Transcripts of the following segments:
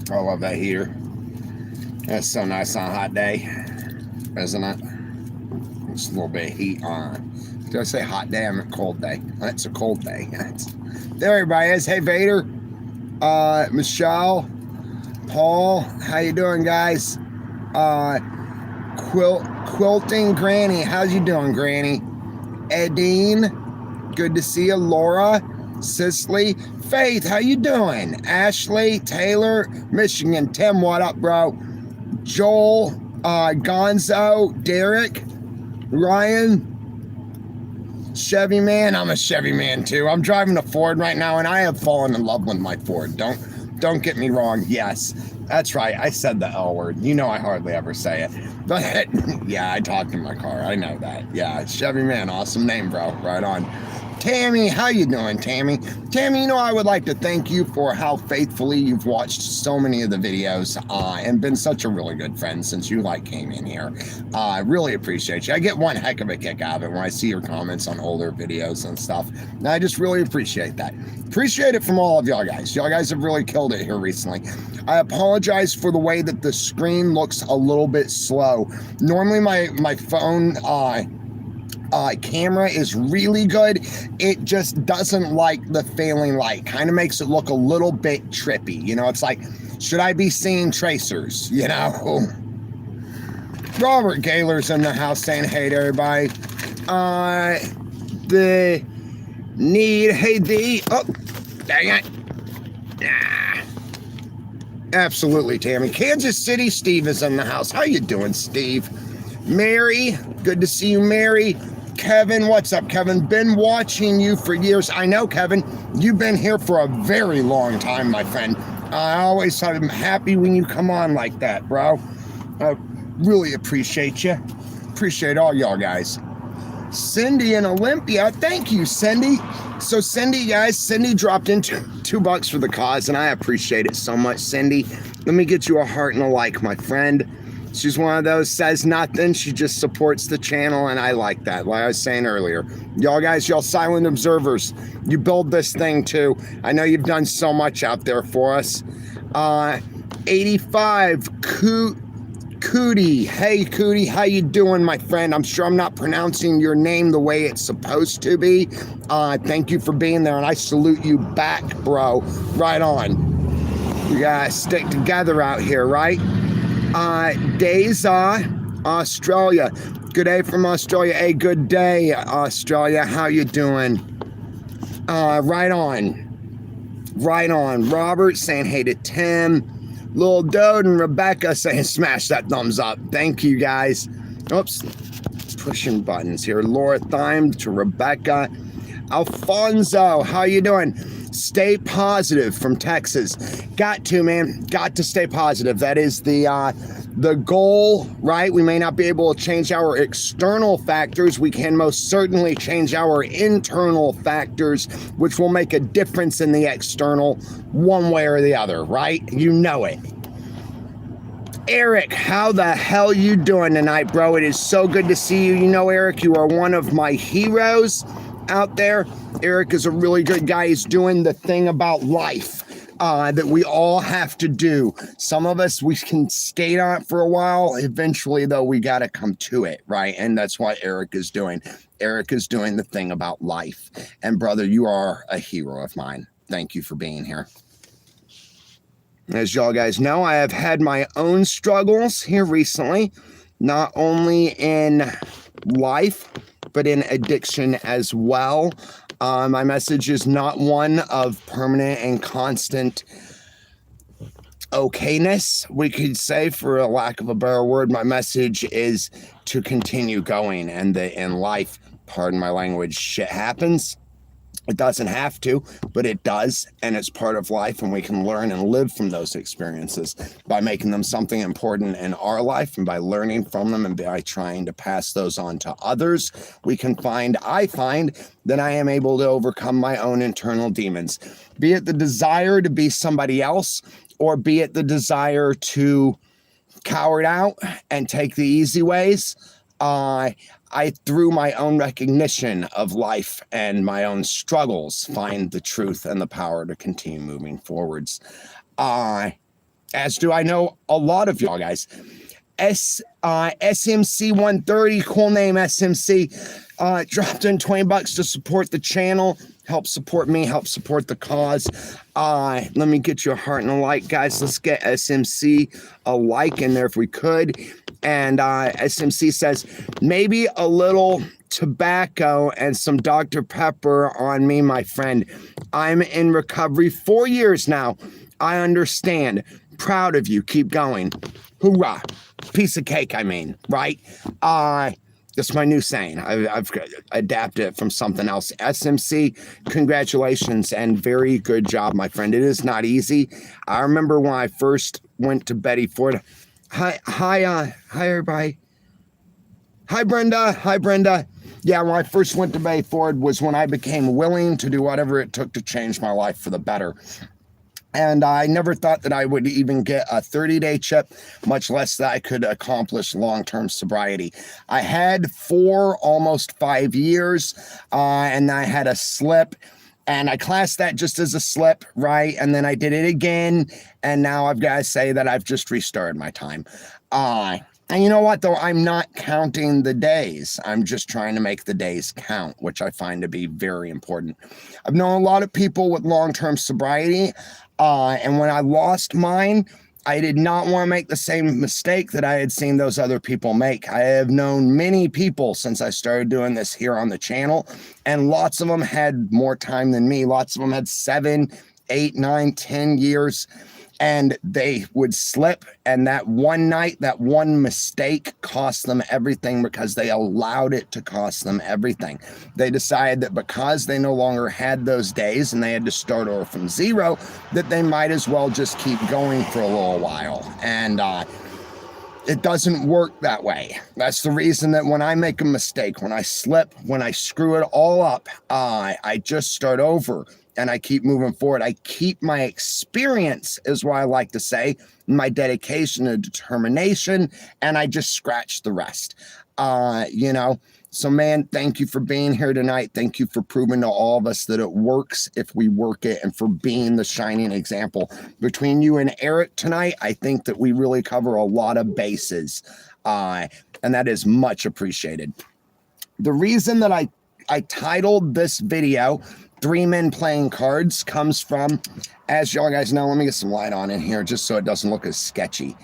I love that heater. That's so nice on a hot day, isn't it? Just a little bit of heat on. Did I say hot day? I meant cold day. It's a cold day. There everybody is. Hey Vader, Michelle, Paul, how you doing, guys? Quilting Granny, how's you doing, Granny? Edine, good to see you. Laura, Cicely, Faith, how you doing? Ashley, Taylor, Michigan. Tim, what up, bro? Joel, Gonzo, Derek, Ryan, Chevy man. I'm a Chevy man too. I'm driving a Ford right now, and I have fallen in love with my Ford. Don't get me wrong. Yes, that's right. I said the L word. You know I hardly ever say it. But yeah, I talked in my car. I know that. Yeah, Chevy man. Awesome name, bro. Right on. Tammy, how you doing, Tammy? Tammy, you know, I would like to thank you for how faithfully you've watched so many of the videos and been such a really good friend since you came in here. I really appreciate you. I get one heck of a kick out of it when I see your comments on older videos and stuff. And I just really appreciate that. Appreciate it from all of y'all guys. Y'all guys have really killed it here recently. I apologize for the way that the screen looks a little bit slow. Normally my phone camera is really good. It just doesn't like the failing light. Kind of makes it look a little bit trippy. You know, it's like, should I be seeing tracers? You know? Robert Gaylor's in the house saying hey to everybody. The need, hey the, oh, dang it. Nah. Absolutely, Tammy. Kansas City Steve is in the house. How you doing, Steve? Mary, good to see you, Mary. Kevin, what's up, Kevin? Been watching you for years. I know, Kevin, you've been here for a very long time, my friend. I always am happy when you come on like that, bro. I really appreciate you. Appreciate all y'all guys. Cindy and Olympia, thank you, Cindy. So Cindy, guys, Cindy dropped in $2 for the cause, and I appreciate it so much, Cindy. Let me get you a heart and a like, my friend. She's one of those, says nothing, she just supports the channel, and I like that. Like I was saying earlier, y'all guys, y'all silent observers, you build this thing too. I know you've done so much out there for us. 85, Cootie. Hey, Cootie, how you doing, my friend? I'm sure I'm not pronouncing your name the way it's supposed to be. Thank you for being there, and I salute you back, bro. Right on. We gotta stick together out here, right? Deza, Australia. Good day from Australia. Hey, good day, Australia. How you doing? Right on. Right on. Robert saying hey to Tim. Lil Dode and Rebecca saying smash that thumbs up. Thank you, guys. Oops. Pushing buttons here. Laura Thyme to Rebecca. Alfonso, how you doing? Stay positive from Texas. Got to, man. Got to stay positive. That is the goal, right? We may not be able to change our external factors. We can most certainly change our internal factors, which will make a difference in the external one way or the other, right? You know it. Eric, how the hell you doing tonight, bro? It is so good to see you. You know, Eric, you are one of my heroes out there. Eric is a really good guy. He's doing the thing about life that we all have to do. Some of us, we can skate on it for a while. Eventually, though, we got to come to it, right? And that's what Eric is doing. Eric is doing the thing about life. And brother, you are a hero of mine. Thank you for being here. As y'all guys know, I have had my own struggles here recently, not only in life, but in addiction as well. My message is not one of permanent and constant okayness, we could say, for a lack of a better word. My message is to continue going, and that in life, pardon my language, shit happens. It doesn't have to, but it does, and it's part of life, and we can learn and live from those experiences by making them something important in our life, and by learning from them, and by trying to pass those on to others. I find that I am able to overcome my own internal demons, be it the desire to be somebody else, or be it the desire to cower out and take the easy ways. I, through my own recognition of life and my own struggles, find the truth and the power to continue moving forwards. as do I know a lot of y'all guys. SMC 130, cool name SMC, dropped in $20 to support the channel, help support me, help support the cause. Let me get you a heart and a like, guys. Let's get SMC a like in there if we could. And SMC says, maybe a little tobacco and some Dr. Pepper on me, my friend. I'm in recovery 4 years now. I understand. Proud of you. Keep going. Hoorah. Piece of cake, I mean, right? That's my new saying. I've adapted it from something else. SMC, congratulations and very good job, my friend. It is not easy. I remember when I first went to Betty Ford. Hi, everybody. Hi, Brenda. Hi, Brenda. Yeah, when I first went to Betty Ford was when I became willing to do whatever it took to change my life for the better. And I never thought that I would even get a 30-day chip, much less that I could accomplish long-term sobriety. I had 4, almost 5 years, and I had a slip, and I classed that just as a slip, right? And then I did it again, and now I've got to say that I've just restarted my time. And you know what, though? I'm not counting the days. I'm just trying to make the days count, which I find to be very important. I've known a lot of people with long-term sobriety, and when I lost mine, I did not want to make the same mistake that I had seen those other people make. I have known many people since I started doing this here on the channel, and lots of them had more time than me. Lots of them had 7, 8, 9, 10 years. And they would slip, and that one night, that one mistake cost them everything because they allowed it to cost them everything. They decided that because they no longer had those days and they had to start over from zero, that they might as well just keep going for a little while. And it doesn't work that way. That's the reason that when I make a mistake, when I slip, when I screw it all up, I just start over. And I keep moving forward. I keep my experience, is what I like to say, my dedication and determination, and I just scratch the rest. You know, so man, thank you for being here tonight. Thank you for proving to all of us that it works if we work it, and for being the shining example. Between you and Eric tonight, I think that we really cover a lot of bases, and that is much appreciated. The reason that I titled this video 3 Men Playing Cards comes from, as y'all guys know, let me get some light on in here just so it doesn't look as sketchy.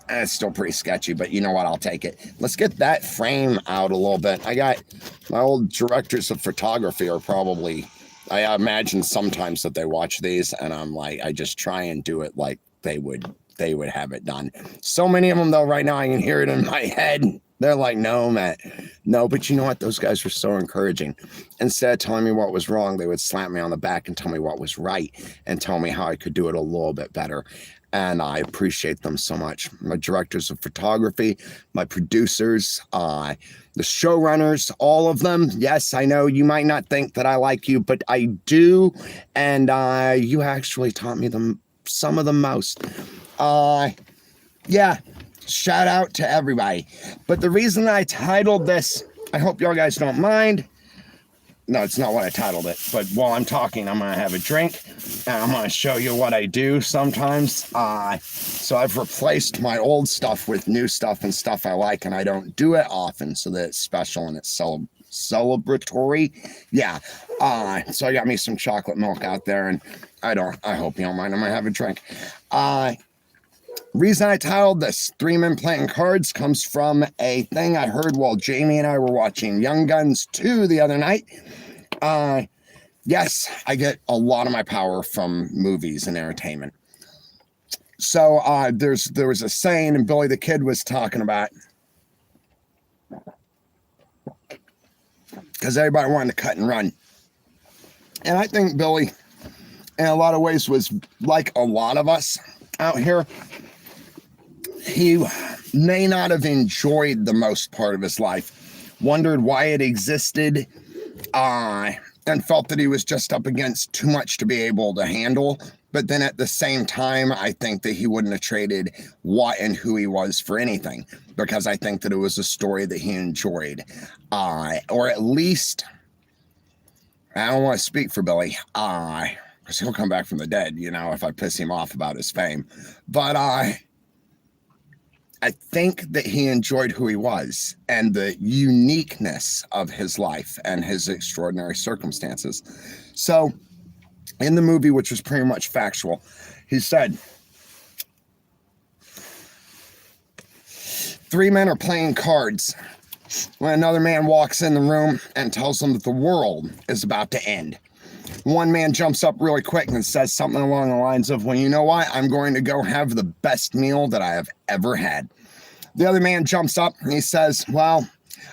It's still pretty sketchy, but you know what? I'll take it. Let's get that frame out a little bit. I got my old directors of photography are probably, I imagine sometimes that they watch these, and I'm like, I just try and do it like they would have it done. So many of them, though, right now I can hear it in my head. They're like, no, Matt, no. But you know what? Those guys were so encouraging. Instead of telling me what was wrong, they would slap me on the back and tell me what was right and tell me how I could do it a little bit better. And I appreciate them so much. My directors of photography, my producers, the showrunners, all of them. Yes, I know you might not think that I like you, but I do. And you actually taught me some of the most. Yeah. Shout out to everybody. But the reason I titled this, I hope y'all guys don't mind. No, it's not what I titled it. But while I'm talking, I'm going to have a drink. And I'm going to show you what I do sometimes. So I've replaced my old stuff with new stuff and stuff I like. And I don't do it often so that it's special and it's celebratory. Yeah. So I got me some chocolate milk out there. And I hope you don't mind. I'm going to have a drink. Reason I titled this 3 Men Playing Cards comes from a thing I heard while Jamie and I were watching Young Guns 2 the other night. Yes, I get a lot of my power from movies and entertainment. So there was a saying, and Billy the Kid was talking about, because everybody wanted to cut and run. And I think Billy, in a lot of ways, was like a lot of us out here. He may not have enjoyed the most part of his life, wondered why it existed, and felt that he was just up against too much to be able to handle. But then at the same time, I think that he wouldn't have traded what and who he was for anything, because I think that it was a story that he enjoyed, or at least, I don't want to speak for Billy, because he'll come back from the dead, you know, if I piss him off about his fame. But I think that he enjoyed who he was and the uniqueness of his life and his extraordinary circumstances. So in the movie, which was pretty much factual, he said, 3 men are playing cards when another man walks in the room and tells them that the world is about to end. One man jumps up really quick and says something along the lines of, well, you know what? I'm going to go have the best meal that I have ever had. The other man jumps up and he says, well,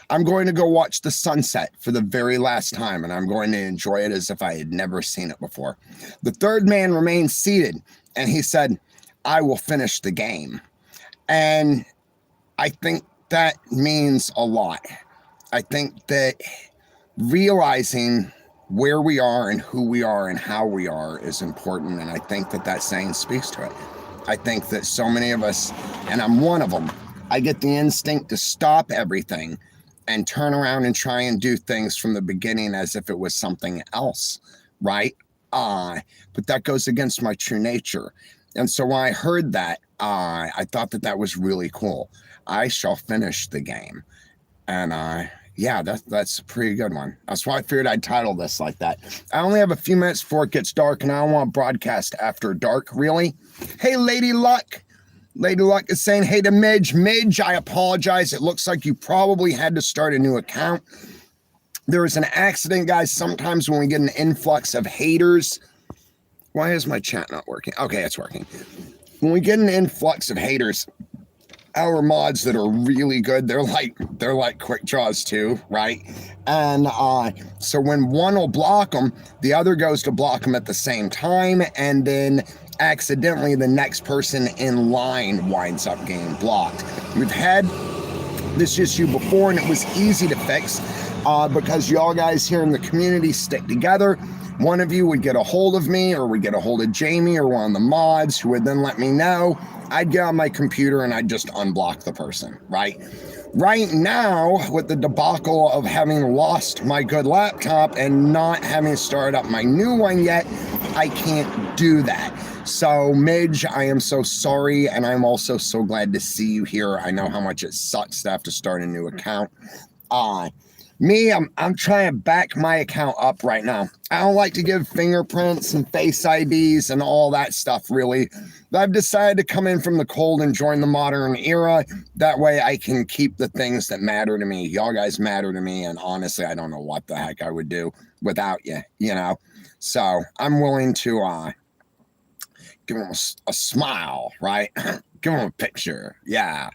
I'm going to go watch the sunset for the very last time, and I'm going to enjoy it as if I had never seen it before. The third man remained seated, and he said, I will finish the game. And I think that means a lot. I think that realizing where we are and who we are and how we are is important, and I think that that saying speaks to it. I think that so many of us, and I'm one of them, I get the instinct to stop everything and turn around and try and do things from the beginning as if it was something else, right? But that goes against my true nature. And so when I heard that, I thought that that was really cool. I shall finish the game. And yeah, that's a pretty good one. That's why I figured I'd title this like that. I only have a few minutes before it gets dark, and I don't want to broadcast after dark, really. Hey, Lady Luck. Lady Luck is saying, hey to Midge. Midge, I apologize. It looks like you probably had to start a new account. There was an accident, guys. Sometimes when we get an influx of haters. Why is my chat not working? Okay, it's working. When we get an influx of haters, our mods that are really good, they're like quick draws too, right? And so when one will block them, the other goes to block them at the same time, and then accidentally the next person in line winds up getting blocked. We've had this issue before, and it was easy to fix because y'all guys here in the community stick together. One of you would get a hold of me, or would get a hold of Jamie or one of the mods, who would then let me know. I'd get on my computer and I'd just unblock the person, right? Right now, with the debacle of having lost my good laptop and not having started up my new one yet, I can't do that. So, Midge, I am so sorry, and I'm also so glad to see you here. I know how much it sucks to have to start a new account. I'm trying to back my account up right now. I don't like to give fingerprints and face IDs and all that stuff, really. But I've decided to come in from the cold and join the modern era. That way I can keep the things that matter to me. Y'all guys matter to me, and honestly, I don't know what the heck I would do without you, you know? So I'm willing to give them a smile, right? Give them a picture. Yeah.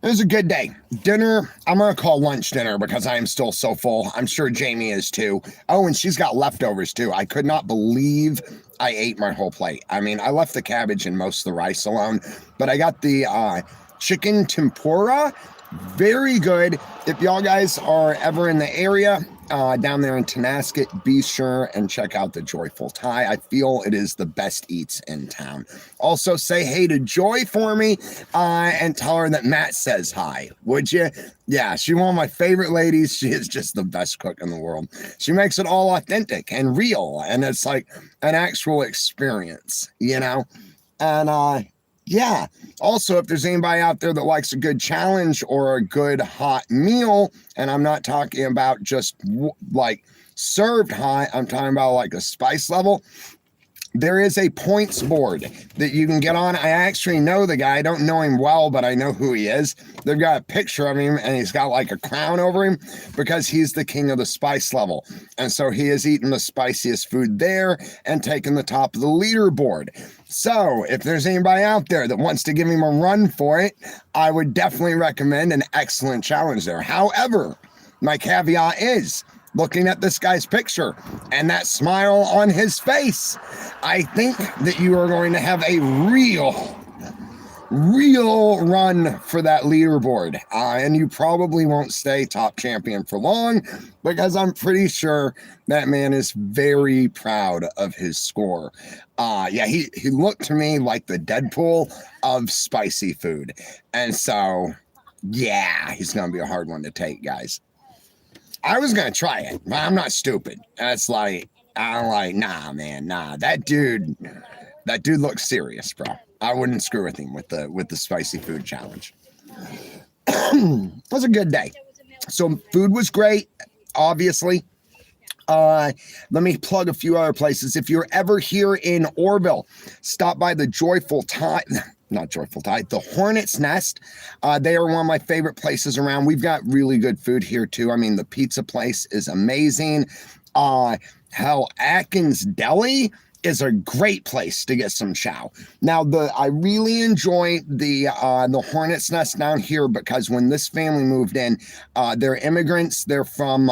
It was a good day. Dinner, I'm going to call lunch dinner because I am still so full. I'm sure Jamie is too. Oh, and she's got leftovers too. I could not believe I ate my whole plate. I mean, I left the cabbage and most of the rice alone, but I got the chicken tempura. Very good. If y'all guys are ever in the area, down there in Tonasket, be sure and check out the Joyful Thai. I feel it is the best eats in town. Also, say hey to Joy for me and tell her that Matt says hi, would you? Yeah, she's one of my favorite ladies. She is just the best cook in the world. She makes it all authentic and real, and it's like an actual experience, you know? And yeah. Also, if there's anybody out there that likes a good challenge or a good hot meal, and I'm not talking about just like served hot, I'm talking about like a spice level, there is a points board that you can get on. I actually know the guy. I don't know him well, but I know who he is. They've got a picture of him, and he's got like a crown over him because he's the king of the spice level. And so he has eaten the spiciest food there and taken the top of the leaderboard. So if there's anybody out there that wants to give him a run for it, I would definitely recommend an excellent challenge there. However, my caveat is, looking at this guy's picture and that smile on his face, I think that you are going to have a real run for that leaderboard. And you probably won't stay top champion for long, because I'm pretty sure that man is very proud of his score. Yeah, he looked to me like the Deadpool of spicy food. And so, yeah, he's going to be a hard one to take, guys. I was going to try it, but I'm not stupid. That's like, I'm like, nah, man, nah. That dude looks serious, bro. I wouldn't screw with him with the spicy food challenge. It was a good day. So food was great, obviously. Let me plug a few other places. If you're ever here in Orville, stop by the Joyful Tide. Not Joyful Tide, the Hornet's Nest. They are one of my favorite places around. We've got really good food here too. I mean, the pizza place is amazing. Hell, Atkins Deli is a great place to get some chow. Now, I really enjoy the Hornet's Nest down here because when this family moved in, they're immigrants. They're from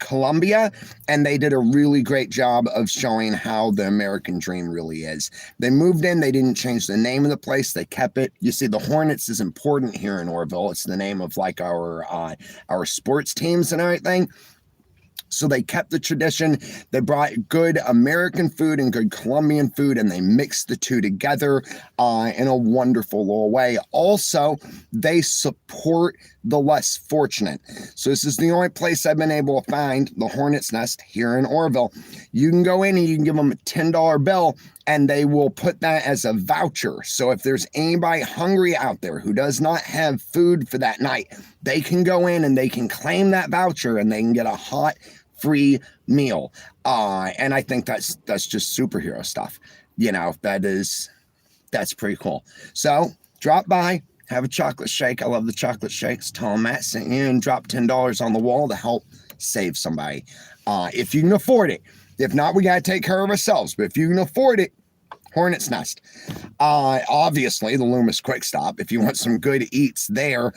Colombia, and they did a really great job of showing how the American dream really is. They moved in. They didn't change the name of the place. They kept it. You see, the Hornets is important here in Orville. It's the name of like our sports teams and everything. So they kept the tradition. They brought good American food and good Colombian food, and they mixed the two together in a wonderful little way. Also, they support the less fortunate. So this is the only place I've been able to find the Hornet's Nest here in Orville. You can go in and you can give them a $10 bill, and they will put that as a voucher. So if there's anybody hungry out there who does not have food for that night, they can go in and they can claim that voucher and they can get a hot, free meal. And I think that's just superhero stuff. You know, that's pretty cool. So drop by, have a chocolate shake. I love the chocolate shakes. Tell them Matt sent you, and drop $10 on the wall to help save somebody. If you can afford it. If not, we got to take care of ourselves. But if you can afford it, Hornet's Nest. Obviously, the Loomis Quick Stop. If you want some good eats there,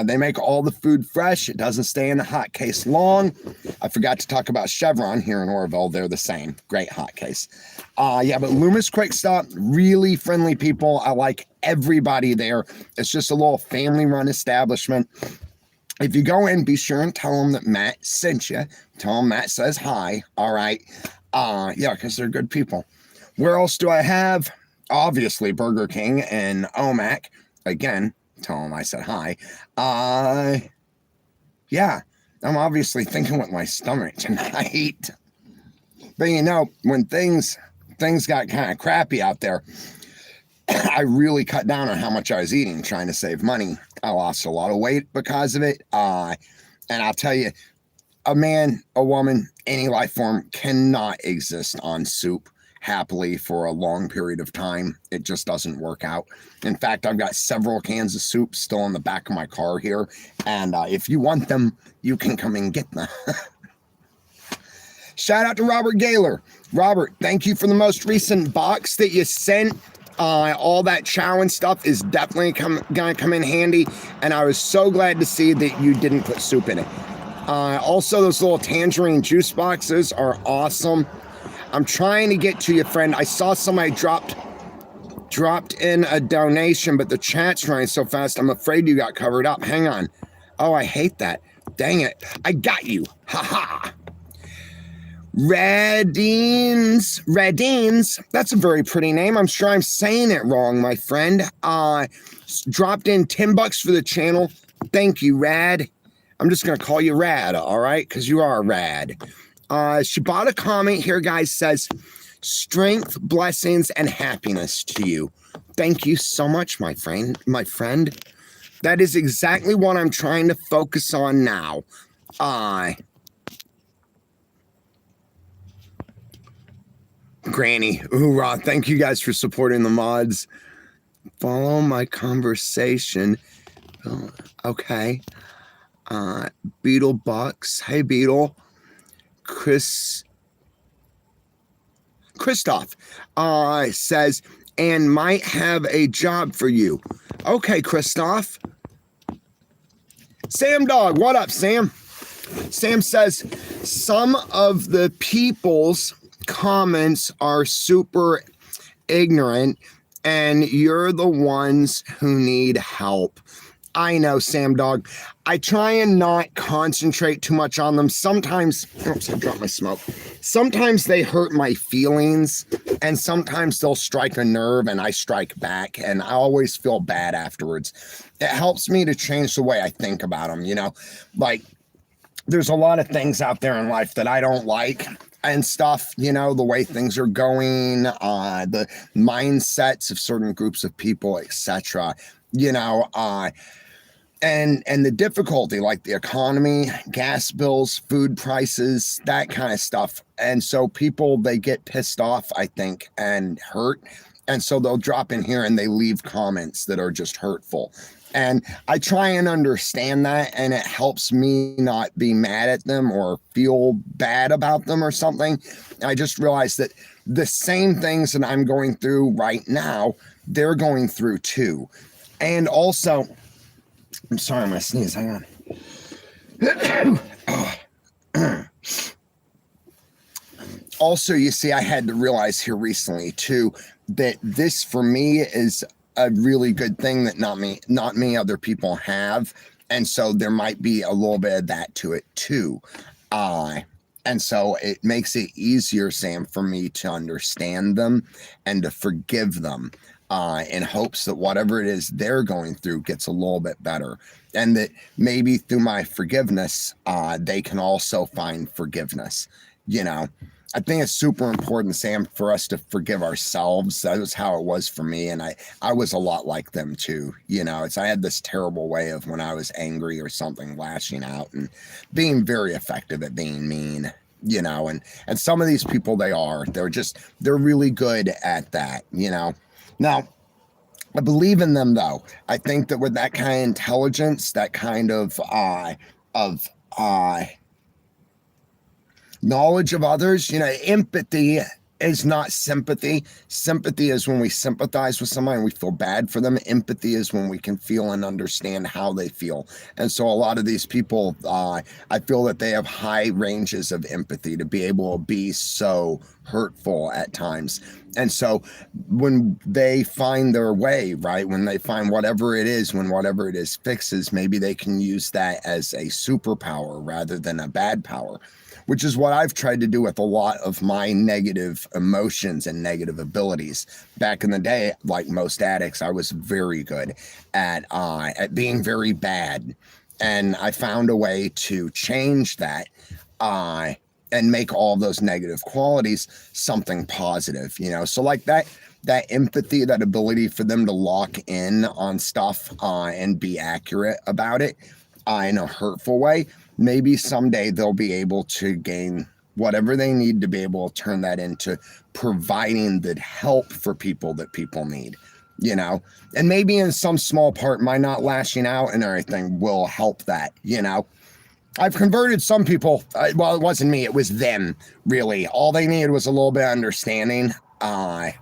they make all the food fresh. It doesn't stay in the hot case long. I forgot to talk about Chevron here in Orville. They're the same. Great hot case. Yeah, but Loomis Quick Stop, really friendly people. I like everybody there. It's just a little family-run establishment. If you go in, be sure and tell them that Matt sent you. Tell them Matt says hi. All right. Yeah, because they're good people. Where else do I have? Obviously, Burger King and OMAC. Again, tell them I said hi. Yeah, I'm obviously thinking with my stomach tonight. But you know, when things got kind of crappy out there, I really cut down on how much I was eating, trying to save money. I lost a lot of weight because of it. And I'll tell you, a man, a woman, any life form cannot exist on soup happily for a long period of time. It just doesn't work out. In fact, I've got several cans of soup still in the back of my car here. And if you want them, you can come and get them. Shout out to Robert Gaylor. Robert, thank you for the most recent box that you sent. All that chow and stuff is definitely gonna come in handy. And I was so glad to see that you didn't put soup in it. Also, those little tangerine juice boxes are awesome. I'm trying to get to you, friend. I saw somebody dropped in a donation, but the chat's running so fast, I'm afraid you got covered up. Hang on. Oh, I hate that. Dang it. I got you. Ha-ha. Radines. That's a very pretty name. I'm sure I'm saying it wrong, my friend. Dropped in $10 for the channel. Thank you, Rad. I'm just going to call you Rad, all right? Because you are rad. She bought a comment here, guys, says, strength, blessings, and happiness to you. Thank you so much, my friend. That is exactly what I'm trying to focus on now. Granny, hoorah. Thank you guys for supporting the mods. Follow my conversation. Okay. Beetle Bucks. Hey, Beetle. Christoph says, and might have a job for you. Okay, Christoph. Sam Dog, what up, Sam? Sam says, some of the people's comments are super ignorant, and you're the ones who need help. I know, Sam Dog. I try and not concentrate too much on them. Sometimes, oops, I dropped my smoke. Sometimes they hurt my feelings, and sometimes they'll strike a nerve and I strike back, and I always feel bad afterwards. It helps me to change the way I think about them, you know? Like, there's a lot of things out there in life that I don't like, and stuff, you know, the way things are going, the mindsets of certain groups of people, etc. You know, and the difficulty, like the economy, gas bills, food prices, that kind of stuff. And so people, they get pissed off, I think, and hurt. And so they'll drop in here and they leave comments that are just hurtful. And I try and understand that, and it helps me not be mad at them or feel bad about them or something. I just realized that the same things that I'm going through right now, they're going through too. And also, I'm sorry, I'm going to sneeze. Hang on. Also, you see, I had to realize here recently too that this for me is a really good thing that not many other people have, and so there might be a little bit of that to it too. And so it makes it easier, Sam, for me to understand them and to forgive them, in hopes that whatever it is they're going through gets a little bit better, and that maybe through my forgiveness, they can also find forgiveness. You know, I think it's super important, Sam, for us to forgive ourselves. That was how it was for me. And I was a lot like them too. You know, I had this terrible way of when I was angry or something, lashing out and being very effective at being mean, you know, and some of these people, they're really good at that, you know. Now, I believe in them though. I think that with that kind of intelligence, that kind of knowledge of others, you know, empathy is not sympathy. Sympathy is when we sympathize with somebody and we feel bad for them. Empathy is when we can feel and understand how they feel. And so a lot of these people, I feel that they have high ranges of empathy to be able to be so hurtful at times. And so when they find their way, right, when they find whatever it is fixes, maybe they can use that as a superpower rather than a bad power, which is what I've tried to do with a lot of my negative emotions and negative abilities. Back in the day, like most addicts, I was very good at being very bad. And I found a way to change that, and make all those negative qualities something positive, you know? So like that empathy, that ability for them to lock in on stuff, and be accurate about it, in a hurtful way, maybe someday they'll be able to gain whatever they need to be able to turn that into providing the help for people that people need, you know. And maybe in some small part, my not lashing out and everything will help that, you know. I've converted some people. Well, it wasn't me, it was them, really. All they needed was a little bit of understanding,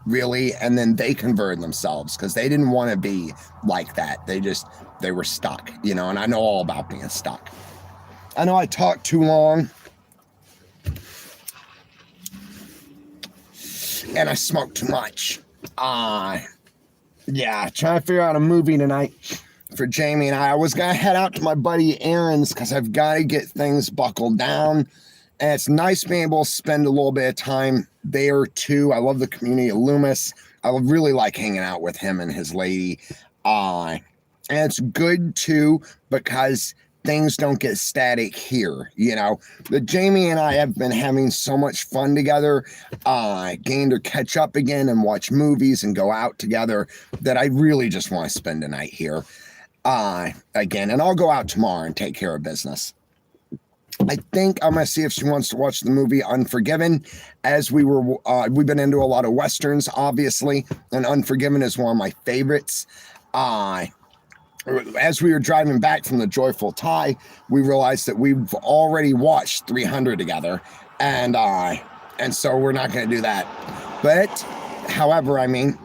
really, and then they converted themselves because they didn't want to be like that. They were stuck, you know. And I know all about being stuck. I know I talked too long, and I smoked too much. Yeah, trying to figure out a movie tonight for Jamie and I. I was going to head out to my buddy Aaron's because I've got to get things buckled down. And it's nice being able to spend a little bit of time there too. I love the community of Loomis. I really like hanging out with him and his lady. And it's good too because things don't get static here, you know. The Jamie and I have been having so much fun together, getting to catch up again and watch movies and go out together, that I really just want to spend a night here, again. And I'll go out tomorrow and take care of business. I think I'm gonna see if she wants to watch the movie Unforgiven. As we've been into a lot of Westerns, obviously, and Unforgiven is one of my favorites. As we were driving back from the Joyful Tie, we realized that we've already watched 300 together, and so we're not going to do that. But, however, I mean,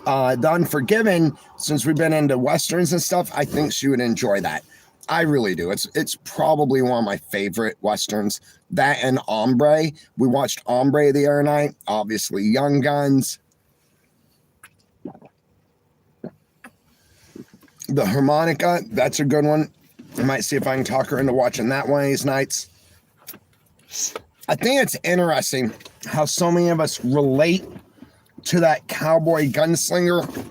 the Unforgiven, since we've been into Westerns and stuff, I think she would enjoy that. I really do. It's probably one of my favorite Westerns. That and Hombre. We watched Hombre the other night. Obviously, Young Guns. The Harmonica, that's a good one. I might see if I can talk her into watching that one of these nights. I think it's interesting how so many of us relate to that cowboy gunslinger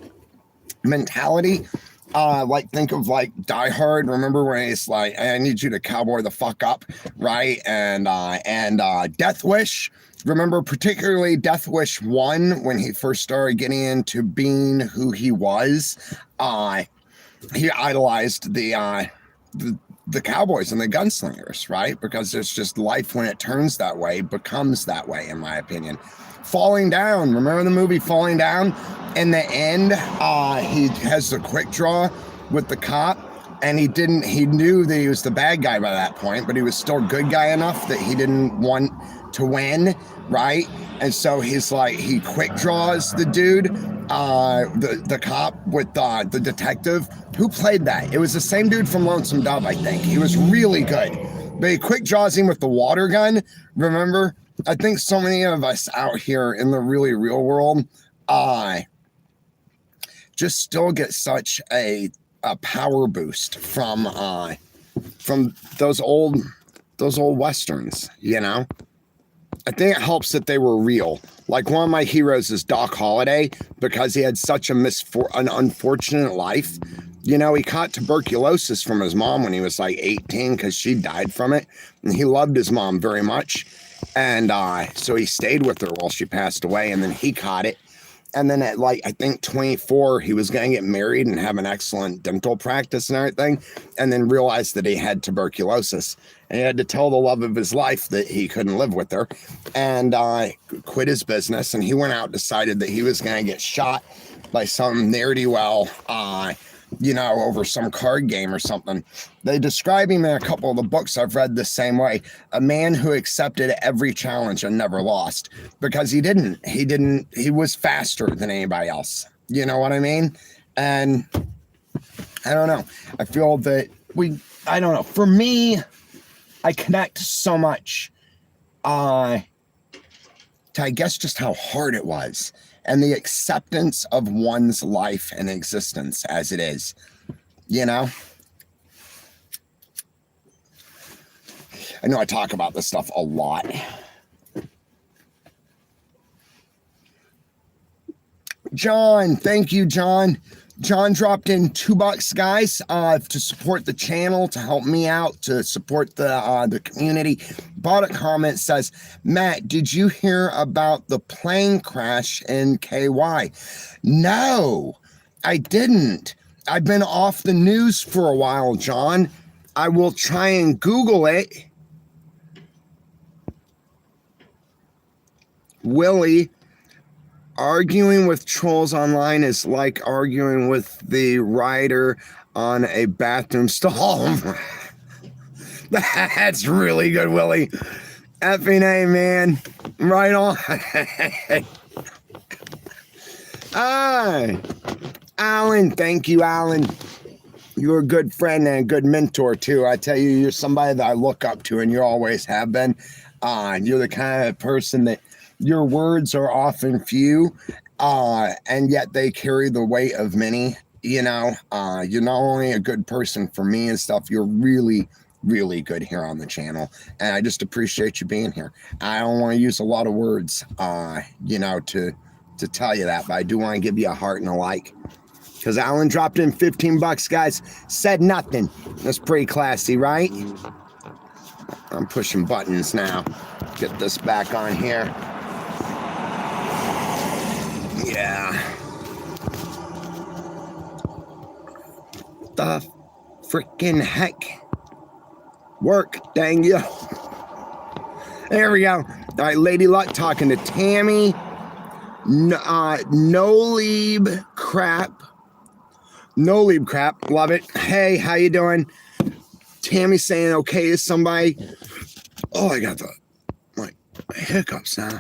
mentality, Like think of like Die Hard. Remember when he's like, I need you to cowboy the fuck up, right? And Death Wish. Remember particularly Death Wish 1 when he first started getting into being who he was. He idolized the cowboys and the gunslingers, right? Because it's just life when it turns that way becomes that way, in my opinion. Falling Down. Remember the movie Falling Down? In the end, he has the quick draw with the cop, and he knew that he was the bad guy by that point, but he was still good guy enough that he didn't want to win, right? And so he's like, he quick draws the dude, the cop with the detective. Who played that? It was the same dude from Lonesome Dove, I think. He was really good. But he quick draws him with the water gun, remember? I think so many of us out here in the really real world just still get such a power boost from those old westerns, you know? I think it helps that they were real. Like one of my heroes is Doc Holliday, because he had such an unfortunate life. You know, he caught tuberculosis from his mom when he was like 18 because she died from it. And he loved his mom very much. And so he stayed with her while she passed away, and then he caught it. And then at like, I think 24, he was going to get married and have an excellent dental practice and everything, and then realized that he had tuberculosis. And he had to tell the love of his life that he couldn't live with her, and quit his business. And he went out, decided that he was going to get shot by some ne'er-do-well, you know, over some card game or something. They describe him in a couple of the books I've read the same way. A man who accepted every challenge and never lost, because he was faster than anybody else. You know what I mean? And I don't know. I feel that I don't know. For me, I connect so much to, I guess, just how hard it was, and the acceptance of one's life and existence as it is, you know? I know I talk about this stuff a lot. John, thank you, John. John dropped in $2, guys, to support the channel, to help me out, to support the community. Bought a comment, says, Matt, did you hear about the plane crash in KY? No, I didn't. I've been off the news for a while, John. I will try and Google it. Willie, arguing with trolls online is like arguing with the writer on a bathroom stall. That's really good, Willie. Effing A, man. Right on. Alan, thank you, Alan. You're a good friend and a good mentor, too. I tell you, you're somebody that I look up to, and you always have been. You're the kind of person that your words are often few, and yet they carry the weight of many. You know, you're not only a good person for me and stuff, you're really, really good here on the channel. And I just appreciate you being here. I don't want to use a lot of words, you know, to tell you that, but I do want to give you a heart and a like. Because Alan dropped in $15, guys. Said nothing. That's pretty classy, right? I'm pushing buttons now. Get this back on here. Yeah. The freaking heck? Work, dang you. There we go. All right, Lady Luck talking to Tammy. No leave crap. No leave crap. Love it. Hey, how you doing? Tammy saying okay to somebody. Oh, I got my hiccups now.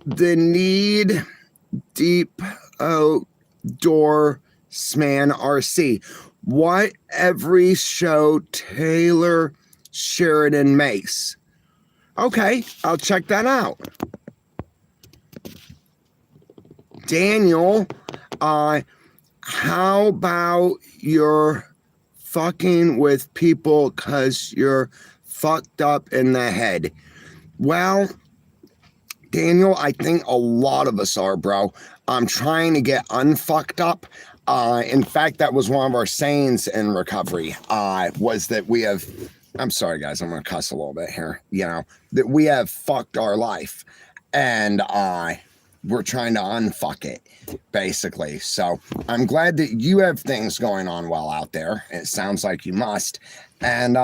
The need deep outdoor sman RC. What every show Taylor Sheridan makes. Okay, I'll check that out. Daniel, how about you're fucking with people because you're fucked up in the head? Well, Daniel, I think a lot of us are, bro. I'm trying to get unfucked up. In fact, that was one of our sayings in recovery, was that we have, I'm sorry, guys, I'm going to cuss a little bit here, you know, that we have fucked our life and we're trying to unfuck it, basically. So I'm glad that you have things going on well out there. It sounds like you must. And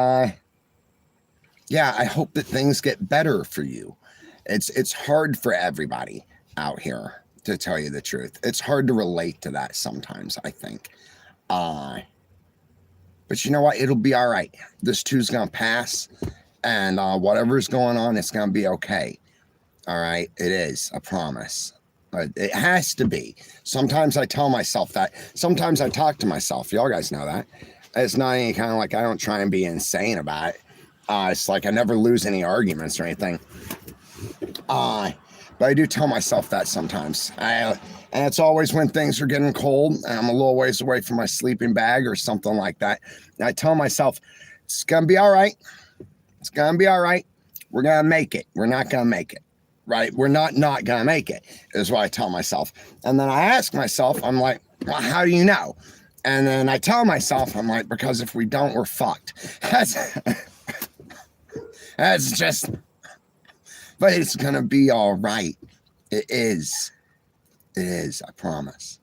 yeah, I hope that things get better for you. It's hard for everybody out here, to tell you the truth. It's hard to relate to that sometimes, I think. But you know what? It'll be all right. This too's going to pass, and whatever's going on, it's going to be okay. All right? It is, I promise. It has to be. Sometimes I tell myself that. Sometimes I talk to myself. Y'all guys know that. It's not any kind of like, I don't try and be insane about it. It's like I never lose any arguments or anything. But I do tell myself that sometimes. And it's always when things are getting cold and I'm a little ways away from my sleeping bag or something like that. And I tell myself, it's going to be all right. It's going to be all right. We're going to make it. We're not going to make it. Right? We're not going to make it, is what I tell myself. And then I ask myself, I'm like, well, how do you know? And then I tell myself, I'm like, because if we don't, we're fucked. That's just, but it's going to be all right. It is. It is, I promise.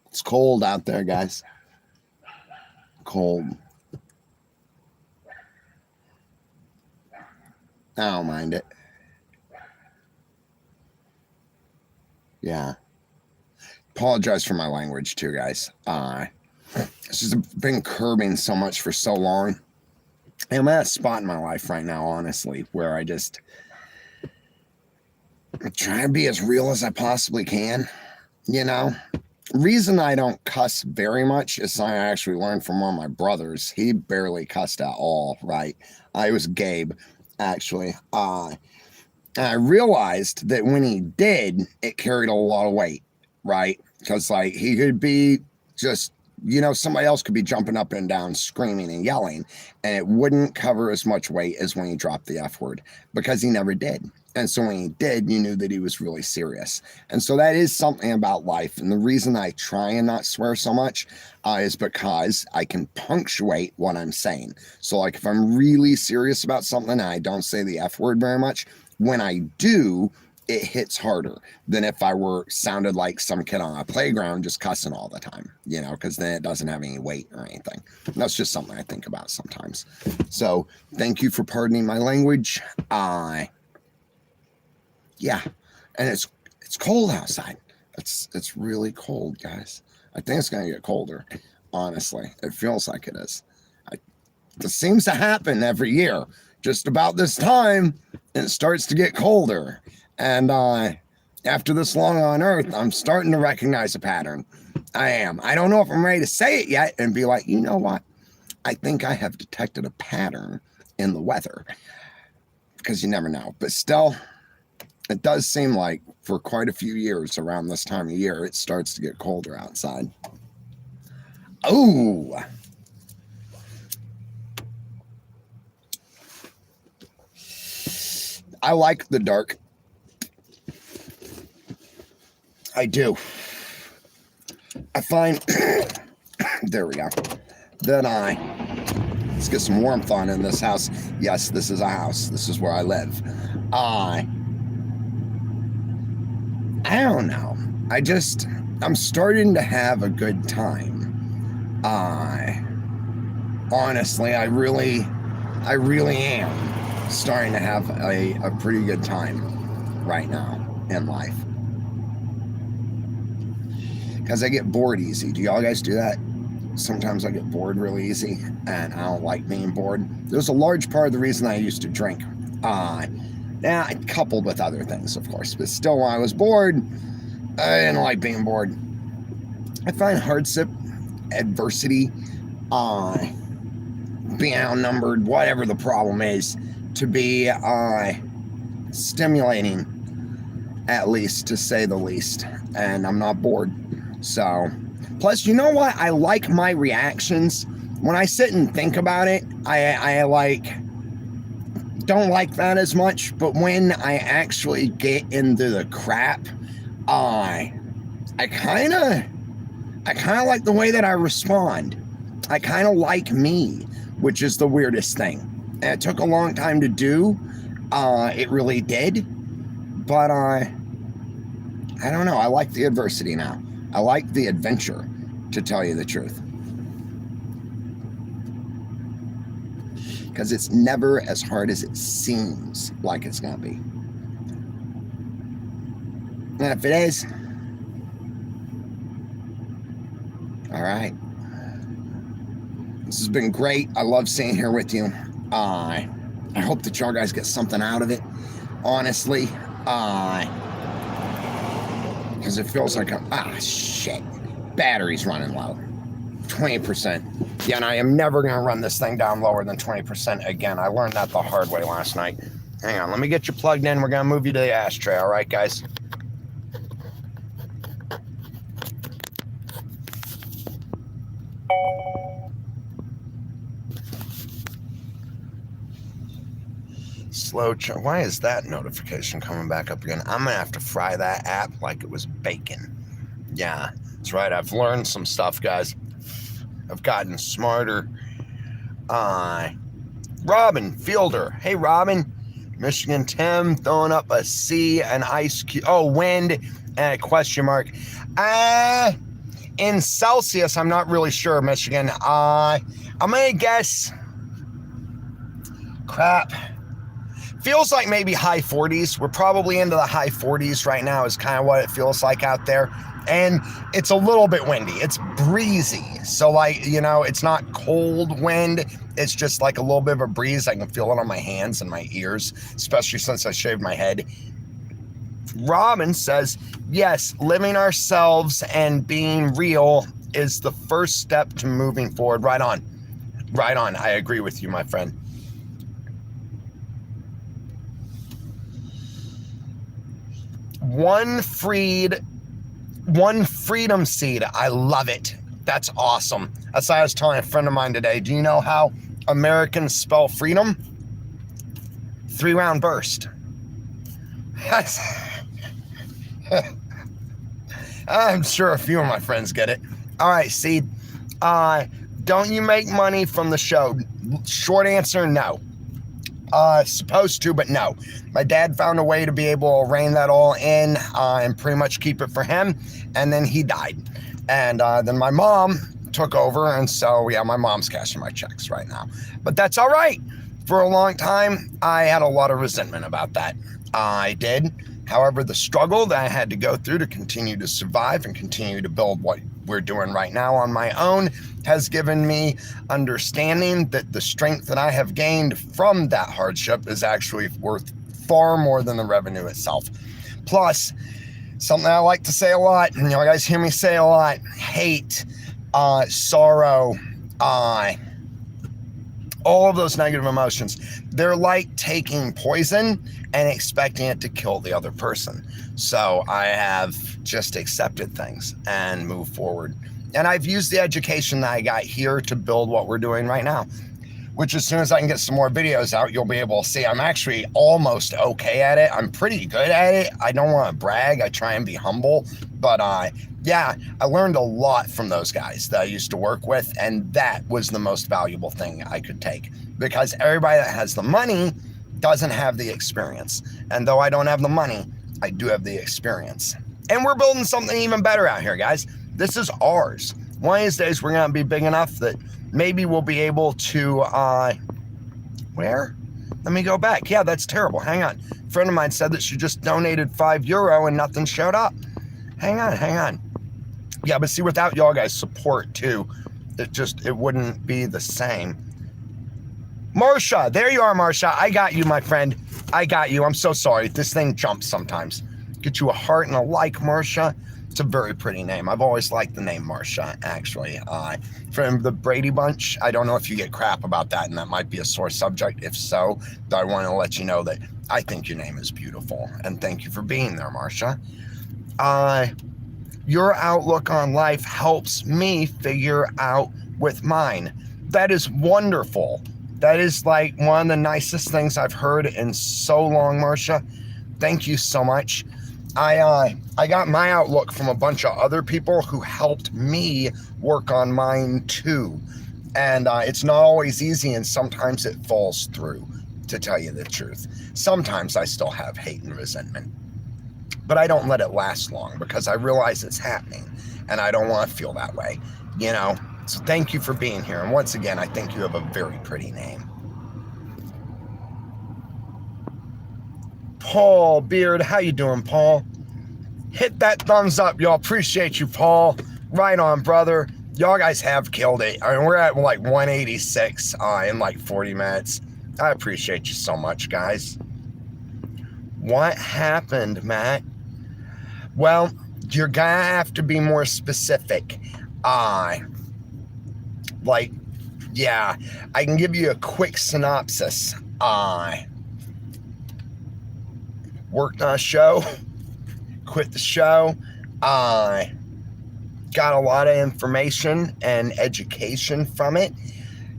It's cold out there, guys. Cold. I don't mind it. Yeah. Apologize for my language too, guys. It's just been curbing so much for so long. And I'm at a spot in my life right now, honestly, where I'm trying to be as real as I possibly can, you know? Reason I don't cuss very much is I actually learned from one of my brothers. He barely cussed at all, right? It was Gabe, actually. And I realized that when he did, it carried a lot of weight, right? Because, like, he could be just, you know, somebody else could be jumping up and down, screaming and yelling, and it wouldn't cover as much weight as when he dropped the F word, because he never did. And so when he did, you knew that he was really serious. And so that is something about life. And the reason I try and not swear so much is because I can punctuate what I'm saying. So, like, if I'm really serious about something and I don't say the F word very much, when I do, it hits harder than if I were sounded like some kid on a playground just cussing all the time, you know, because then it doesn't have any weight or anything. That's just something I think about sometimes. So thank you for pardoning my language. Yeah, and it's cold outside. It's really cold, guys. I think it's gonna get colder. Honestly, it feels like it is. This seems to happen every year, just about this time, and it starts to get colder. And after this long on Earth, I'm starting to recognize a pattern. I am. I don't know if I'm ready to say it yet and be like, you know what? I think I have detected a pattern in the weather, because you never know. But still, it does seem like for quite a few years around this time of year, it starts to get colder outside. Oh, I like the dark. I do. I find, there we go, that let's get some warmth on in this house. Yes, this is a house. This is where I live. I don't know. I'm starting to have a good time. Honestly, I really am starting to have a pretty good time right now in life. Because I get bored easy. Do y'all guys do that? Sometimes I get bored really easy, and I don't like being bored. There's a large part of the reason I used to drink. Now, coupled with other things, of course. But still, when I was bored, I didn't like being bored. I find hardship, adversity, being outnumbered, whatever the problem is, to be stimulating, at least, to say the least. And I'm not bored. So, plus, you know what? I like my reactions. When I sit and think about it, I don't like that as much. But when I actually get into the crap, I kind of like the way that I respond. I kind of like me, which is the weirdest thing. And it took a long time to do. It really did. But I don't know. I like the adversity now. I like the adventure, to tell you the truth. Because it's never as hard as it seems like it's going to be. And if it is, all right. This has been great. I love staying here with you. I hope that y'all guys get something out of it, honestly. Because it feels like shit. Battery's running low. 20%. Yeah, and I am never going to run this thing down lower than 20% again. I learned that the hard way last night. Hang on, let me get you plugged in. We're going to move you to the ashtray, all right, guys? Why is that notification coming back up again? I'm gonna have to fry that app like it was bacon. Yeah, that's right. I've learned some stuff, guys. I've gotten smarter. Robin Fielder. Hey, Robin. Michigan Tim throwing up a C, an ice cube. Oh, wind and a question mark. In Celsius, I'm not really sure, Michigan. I'm gonna guess. Crap. Feels like maybe high 40s. We're probably into the high 40s right now is kind of what it feels like out there. And it's a little bit windy. It's breezy. So like, you know, it's not cold wind. It's just like a little bit of a breeze. I can feel it on my hands and my ears, especially since I shaved my head. Robin says, yes, living ourselves and being real is the first step to moving forward. Right on. Right on. I agree with you, my friend. One freedom seed. I love it. That's awesome. That's what I was telling a friend of mine today. Do you know how Americans spell freedom? 3-round burst. I'm sure a few of my friends get it. All right, seed. Don't you make money from the show? Short answer, no. Supposed to, but no. My dad found a way to be able to rein that all in and pretty much keep it for him, and then he died. And then my mom took over, and so, yeah, my mom's cashing my checks right now. But that's all right. For a long time, I had a lot of resentment about that. I did. However, the struggle that I had to go through to continue to survive and continue to build what we're doing right now on my own has given me understanding that the strength that I have gained from that hardship is actually worth far more than the revenue itself. Plus, something I like to say a lot, and you guys hear me say a lot, hate, sorrow, all of those negative emotions, they're like taking poison and expecting it to kill the other person. So I have just accepted things and moved forward. And I've used the education that I got here to build what we're doing right now, which as soon as I can get some more videos out, you'll be able to see I'm actually almost okay at it. I'm pretty good at it. I don't want to brag. I try and be humble. But yeah, I learned a lot from those guys that I used to work with. And that was the most valuable thing I could take, because everybody that has the money doesn't have the experience. And though I don't have the money, I do have the experience. And we're building something even better out here, guys. This is ours. One of these days, we're going to be big enough that maybe we'll be able to, where? Let me go back. Yeah, that's terrible. Hang on. A friend of mine said that she just donated €5 and nothing showed up. Hang on. Yeah, but see, without y'all guys' support too, it wouldn't be the same. Marsha, there you are, Marsha. I got you, my friend. I got you. I'm so sorry. This thing jumps sometimes. Get you a heart and a like, Marsha. It's a very pretty name. I've always liked the name Marsha, actually. From the Brady Bunch, I don't know if you get crap about that, and that might be a sore subject. If so, I want to let you know that I think your name is beautiful, and thank you for being there, Marsha. Your outlook on life helps me figure out with mine. That is wonderful. That is like one of the nicest things I've heard in so long, Marsha. Thank you so much. I got my outlook from a bunch of other people who helped me work on mine too. And it's not always easy, and sometimes it falls through, to tell you the truth. Sometimes I still have hate and resentment, but I don't let it last long because I realize it's happening and I don't want to feel that way, you know? So thank you for being here. And once again, I think you have a very pretty name. Paul Beard, how you doing, Paul? Hit that thumbs up, y'all. Appreciate you, Paul. Right on, brother. Y'all guys have killed it. I mean, we're at like 186 in like 40 minutes. I appreciate you so much, guys. What happened, Matt? Well, you're gonna have to be more specific. Like, yeah, I can give you a quick synopsis. Worked on a show, quit the show, got a lot of information and education from it.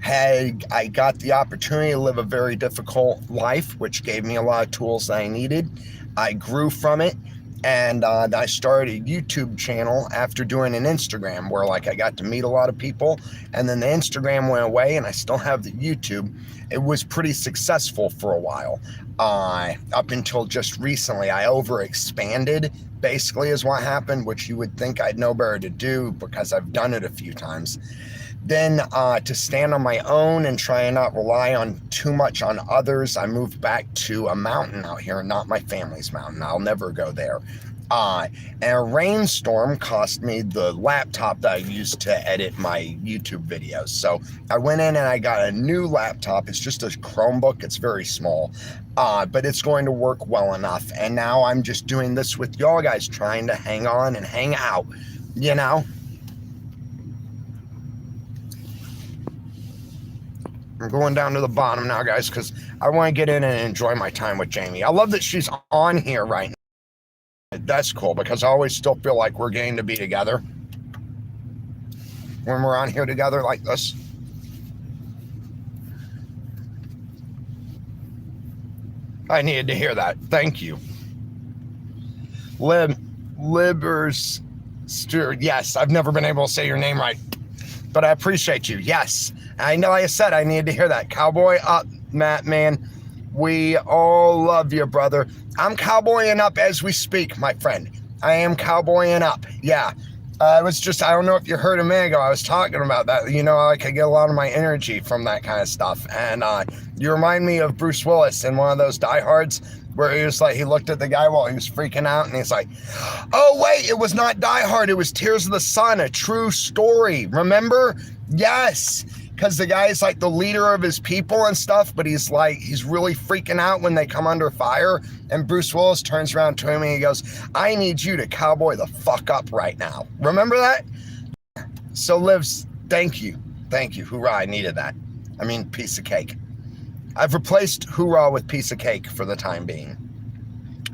I got the opportunity to live a very difficult life, which gave me a lot of tools that I needed. I grew from it, and I started a YouTube channel after doing an Instagram where like I got to meet a lot of people, and then the Instagram went away and I still have the YouTube. It was pretty successful for a while. Up until just recently, I overexpanded, basically is what happened, which you would think I'd know better to do because I've done it a few times. Then to stand on my own and try and not rely on too much on others, I moved back to a mountain out here, not my family's mountain. I'll never go there. And a rainstorm cost me the laptop that I used to edit my YouTube videos. So I went in and I got a new laptop. It's just a Chromebook. It's very small, but it's going to work well enough. And now I'm just doing this with y'all guys, trying to hang on and hang out, you know? I'm going down to the bottom now, guys, because I want to get in and enjoy my time with Jamie. I love that she's on here right now. That's cool, because I always still feel like we're getting to be together when we're on here together like this. I needed to hear that. Thank you. Libers Stewart. Yes, I've never been able to say your name right, but I appreciate you. Yes. I know I said I needed to hear that. Cowboy up, Matt, man. We all love you, brother. I'm cowboying up as we speak, my friend. I am cowboying up. Yeah. It was just, I don't know if you heard a minute ago, I was talking about that. You know, like I get a lot of my energy from that kind of stuff. And you remind me of Bruce Willis in one of those Die Hards where he was like, he looked at the guy while he was freaking out and he's like, oh, wait, it was not Die Hard. It was Tears of the Sun, a true story. Remember? Yes. Because the guy's like the leader of his people and stuff, but he's really freaking out when they come under fire. And Bruce Willis turns around to him and he goes, I need you to cowboy the fuck up right now. Remember that? So Livs, thank you. Thank you. Hoorah, I needed that. I mean, piece of cake. I've replaced hoorah with piece of cake for the time being.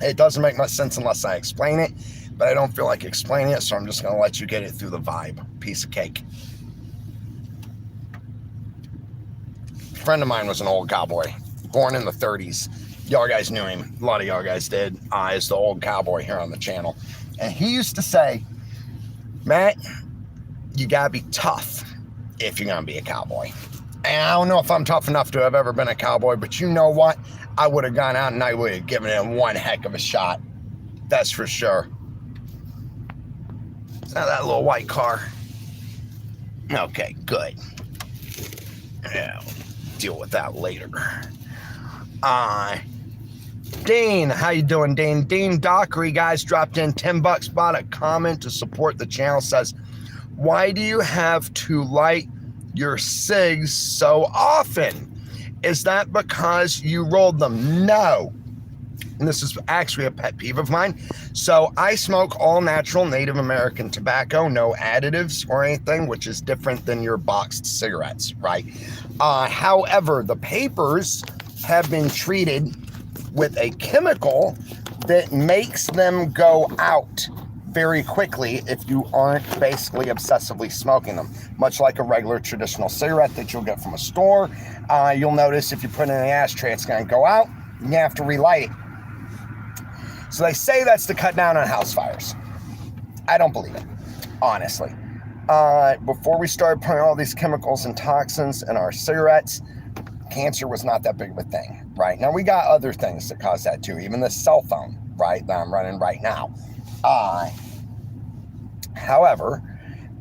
It doesn't make much sense unless I explain it, but I don't feel like explaining it, so I'm just going to let you get it through the vibe. Piece of cake. A friend of mine was an old cowboy, born in the 30s. Y'all guys knew him. A lot of y'all guys did. Is the old cowboy here on the channel. And he used to say, Matt, you gotta be tough if you're gonna be a cowboy. And I don't know if I'm tough enough to have ever been a cowboy, but you know what? I would have gone out and I would have given it one heck of a shot. That's for sure. Now that little white car. Okay, good. Yeah, deal with that later. Dean, how you doing, Dean? Dean Dockery, guys, dropped in 10 bucks, bought a comment to support the channel, says, why do you have to light your cigs so often? Is that because you rolled them? No. And this is actually a pet peeve of mine. So I smoke all natural Native American tobacco, no additives or anything, which is different than your boxed cigarettes, right? However, the papers have been treated with a chemical that makes them go out very quickly if you aren't basically obsessively smoking them. Much like a regular traditional cigarette that you'll get from a store. You'll notice if you put it in an ashtray, it's going to go out and you have to relight it. So they say that's to cut down on house fires. I don't believe it, honestly. Before we started putting all these chemicals and toxins in our cigarettes, cancer was not that big of a thing, right? Now, we got other things that cause that too, even the cell phone, right, that I'm running right now. However,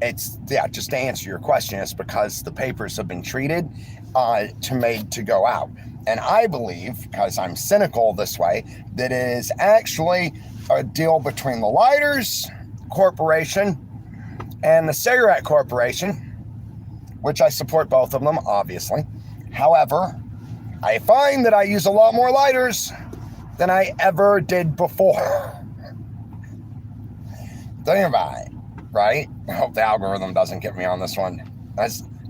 just to answer your question, it's because the papers have been treated to go out. And I believe, because I'm cynical this way, that it is actually a deal between the Lighters Corporation and the Cigarette Corporation, which I support both of them, obviously. However, I find that I use a lot more lighters than I ever did before. Think about it, right? I hope the algorithm doesn't get me on this one.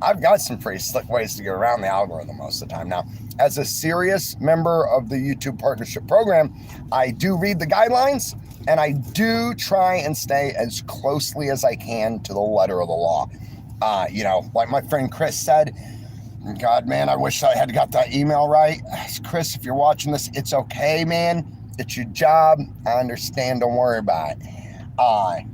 I've got some pretty slick ways to get around the algorithm most of the time. Now, as a serious member of the YouTube Partnership Program, I do read the guidelines, and I do try and stay as closely as I can to the letter of the law. Like my friend Chris said, God, man, I wish I had got that email right. Chris, if you're watching this, it's okay, man. It's your job. I understand. Don't worry about it.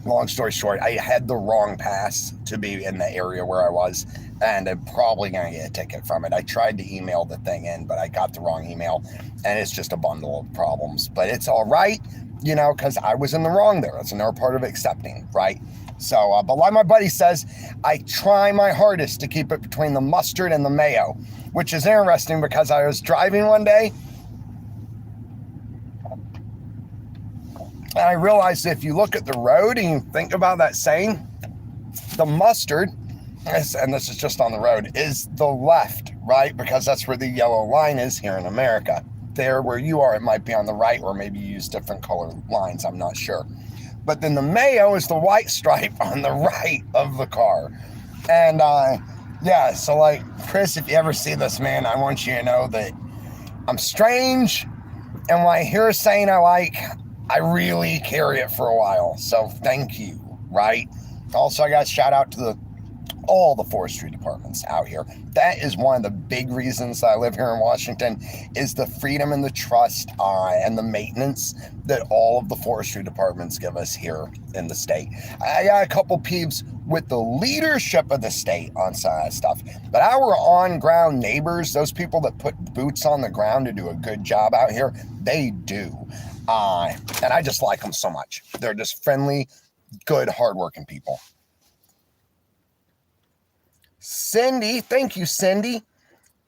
Long story short, I had the wrong pass to be in the area where I was, and I'm probably going to get a ticket from it. I tried to email the thing in, but I got the wrong email, and it's just a bundle of problems. But it's all right, because I was in the wrong there. That's another part of accepting, right? So, but like my buddy says, I try my hardest to keep it between the mustard and the mayo, which is interesting because I was driving one day, and I realized if you look at the road and you think about that saying, the mustard, and this is just on the road, is the left, right? Because that's where the yellow line is here in America. There where you are, it might be on the right, or maybe you use different color lines, I'm not sure. But then the mayo is the white stripe on the right of the car. And so like, Chris, if you ever see this, man, I want you to know that I'm strange, and when I hear a saying I like, I really carry it for a while. So thank you, right? Also, I got to shout out to all the forestry departments out here. That is one of the big reasons I live here in Washington, is the freedom and the trust and the maintenance that all of the forestry departments give us here in the state. I got a couple peeves with the leadership of the state on some of that stuff, but our on-ground neighbors, those people that put boots on the ground to do a good job out here, they do. And I just like them so much. They're just friendly, good, hardworking people. Cindy, thank you, Cindy.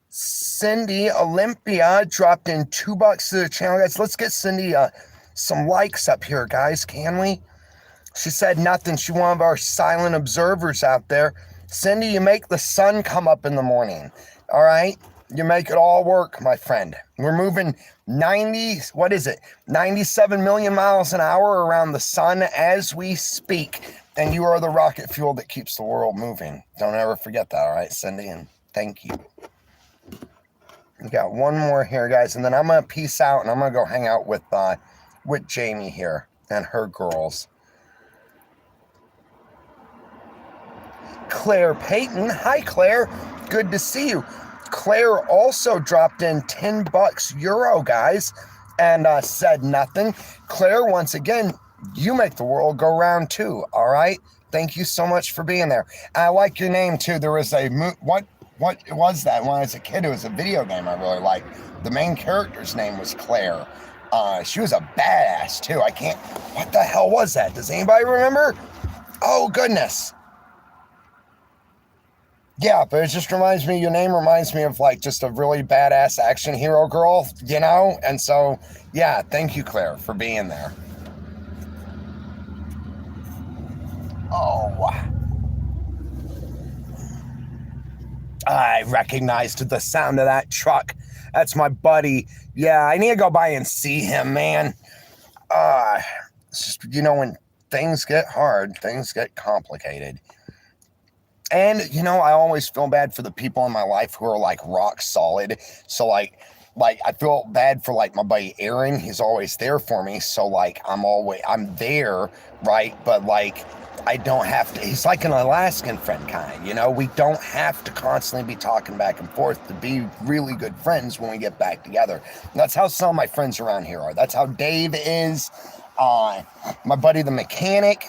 Cindy Olympia dropped in $2 to the channel, guys. Let's get Cindy some likes up here, guys. Can we? She said nothing. She's one of our silent observers out there. Cindy, you make the sun come up in the morning. All right? You make it all work, my friend. We're moving 97 million miles an hour around the sun as we speak. And you are the rocket fuel that keeps the world moving. Don't ever forget that, all right, Cindy? And thank you. We got one more here, guys, and then I'm going to peace out, and I'm going to go hang out with Jamie here and her girls. Claire Payton. Hi, Claire. Good to see you. Claire also dropped in €10 guys, and said nothing. Claire, once again, you make the world go round too, all right? Thank you so much for being there. I like your name too. There was what was that? When I was a kid, it was a video game I really liked. The main character's name was Claire. She was a badass too. What the hell was that? Does anybody remember? Oh, goodness. Yeah, but it just reminds me, your name reminds me of like just a really badass action hero girl, And so, yeah, thank you, Claire, for being there. Oh, I recognized the sound of that truck. That's my buddy. Yeah, I need to go by and see him, man. It's just, when things get hard, things get complicated. And, I always feel bad for the people in my life who are like rock solid. So like I feel bad for like my buddy Aaron. He's always there for me. So like I'm there, right? But like I don't have to, he's like an Alaskan friend kind, you know? We don't have to constantly be talking back and forth to be really good friends when we get back together. That's how some of my friends around here are. That's how Dave is. My buddy the mechanic,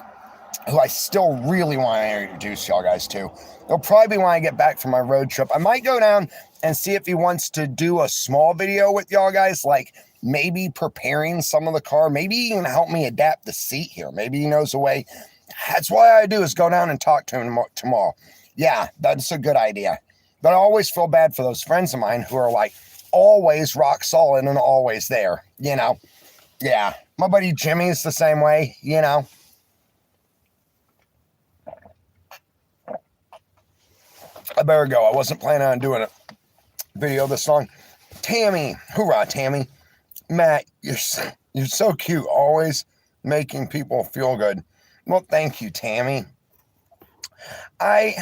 who I still really want to introduce y'all guys to. He'll probably when I get back from my road trip. I might go down and see if he wants to do a small video with y'all guys, like maybe preparing some of the car, maybe even help me adapt the seat here. Maybe he knows a way. That's what I do is go down and talk to him tomorrow. Yeah, that's a good idea. But I always feel bad for those friends of mine who are like always rock solid and always there, you know? Yeah, my buddy Jimmy's the same way, you know? I better go. I wasn't planning on doing a video this long. Tammy, hoorah, Tammy. Matt, you're so cute, always making people feel good. Well, thank you, Tammy. I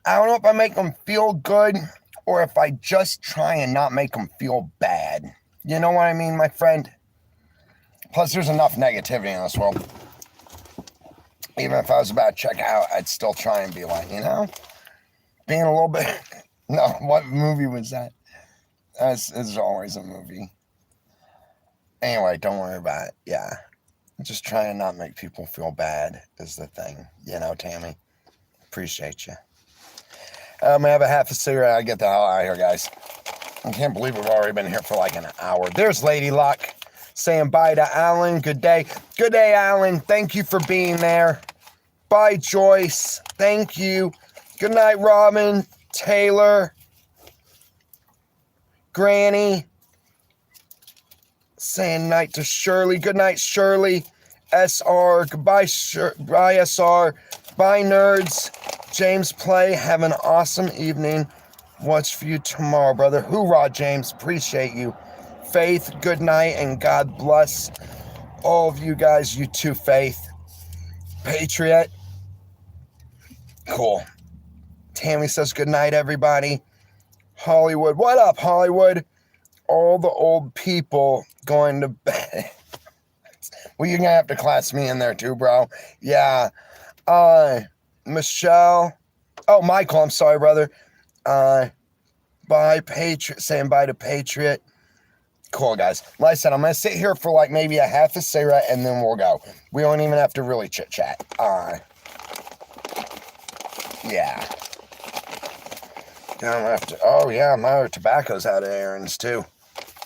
don't know if I make them feel good or if I just try and not make them feel bad. You know what I mean, my friend? Plus, there's enough negativity in this world. Even if I was about to check out, I'd still try and be like, you know, being a little bit... No, what movie was that? It's always a movie. Anyway, don't worry about it. Yeah. Just trying to not make people feel bad is the thing. You know, Tammy? Appreciate you. I'm going to have a half a cigarette. I get the hell out of here, guys. I can't believe we've already been here for like an hour. There's Lady Luck saying bye to Alan. Good day. Good day, Alan. Thank you for being there. Bye, Joyce. Thank you. Good night, Robin, Taylor, Granny. Saying night to Shirley. Good night, Shirley. SR. Goodbye, bye, SR. Bye, nerds. James Play. Have an awesome evening. Watch for you tomorrow, brother. Hoorah, James. Appreciate you. Faith, good night, and God bless all of you guys. You too, Faith. Patriot. Cool. Tammy says good night, everybody. Hollywood. What up, Hollywood? All the old people going to bed. Well, you're going to have to class me in there too, bro. Yeah. Michelle. Oh, Michael, I'm sorry, brother. Bye, Patriot. Saying bye to Patriot. Cool, guys. Like I said, I'm going to sit here for like maybe a half a cigarette and then we'll go. We don't even have to really chit-chat. Yeah. I'm have to, oh, yeah, my other tobacco's out of errands, too.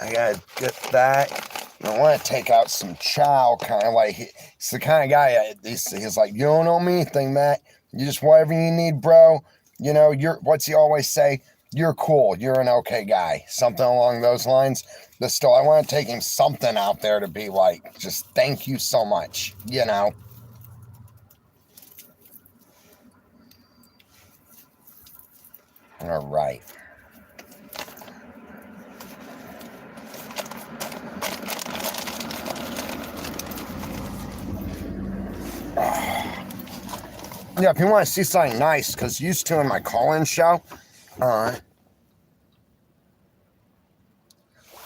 I gotta get that. I want to take out some chow, kind of like, he's the kind of guy, he's like, you don't owe me anything, Matt. You just, whatever you need, bro. You know, what's he always say? You're cool. You're an okay guy. Something along those lines. But still, I want to take him something out there to be like, just thank you so much, you know. All right. Yeah, if you want to see something nice, because used to in my call-in show, oh,